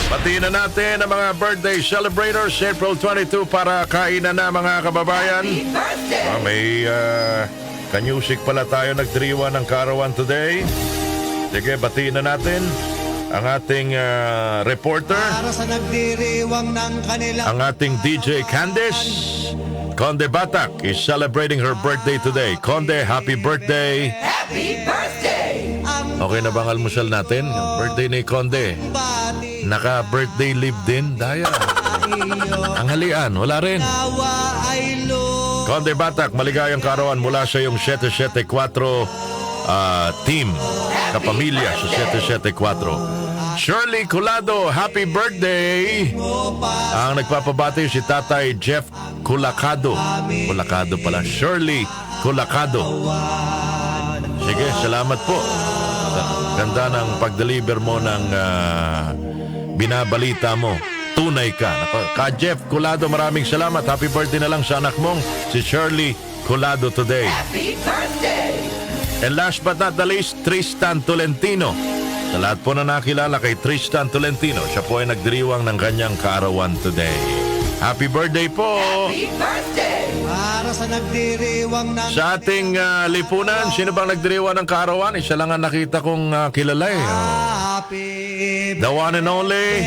Batiin na natin ang mga birthday celebrators April 22 para kainan na mga kababayan. May kanyusik pala tayo nagdiriwan ng karawan today. Sige, batiin na natin ang ating reporter, Para sa nagdiriwang ng kanilang ang ating DJ Candice. Conde Batak is celebrating her birthday today. Conde, happy birthday! Happy birthday! Okay na bang almusal natin? Yung birthday ni Conde. bati Naka-birthday leave din. Daya. Ang halian, wala rin. nawa ay Conde Batak, maligayang karawan mula sa iyong 774 team. Kapamilya sa 774. Shirley Colado, happy birthday! Ang nagpapabati si Tatay Jeff Culacado. Culacado pala. Shirley Culacado. Sige, salamat po. Ganda ng pag-deliver mo ng binabalita mo. Tunay ka. Ka Jeff Culado, maraming salamat. Happy birthday na lang sa anak mong si Shirley Colado today. Happy birthday! And last but not the least, Tristan Tolentino. Sa lahat po na nakilala kay Tristan Tolentino, siya po ay nagdiriwang ng kanyang kaarawan today. Happy birthday po! Happy birthday! para sa nagdiriwang ng Sa ating lipunan, sino bang nagdiriwang ng kaarawan? Isa lang ang nakita kong kilala eh. happy The one and only,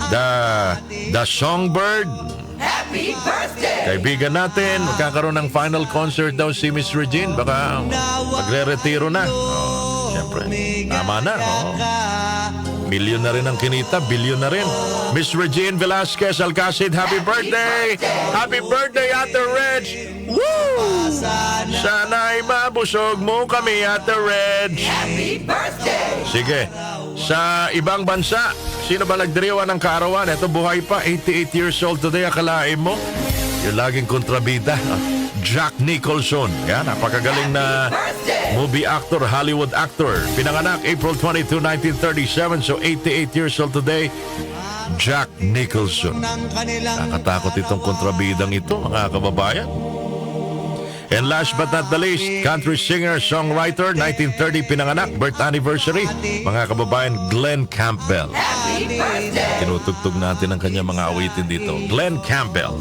the Songbird. Happy birthday! Kaibigan natin, magkakaroon ng final concert daw si Miss Regine. Baka magre-retiro na. Siyempre, tama na. Milyon na rin ang kinita, bilyon na rin. Miss Regine Velasquez Alcacid, happy birthday! Happy birthday, Ate Reg! Woo! Sana ay mabusog mo kami, Ate Reg! Happy birthday! Sige, sa ibang bansa, sino ba nagdiriwan ng kaarawan? Ito buhay pa, 88 years old today, akalain mo? Yung laging kontrabida, Jack Nicholson. Yan, napakagaling na movie actor, Hollywood actor. Pinanganak April 22, 1937, so 88 years old today, Jack Nicholson. ng kanilang Nakatakot itong kontrabidang ito, mga kababayan. And last but not the least, country singer, songwriter, 1930 pinanganak, birth anniversary, mga kababayan, Glenn Campbell. Happy birthday! Tinutugtog natin ang kanyang mga awitin dito. Glenn Campbell.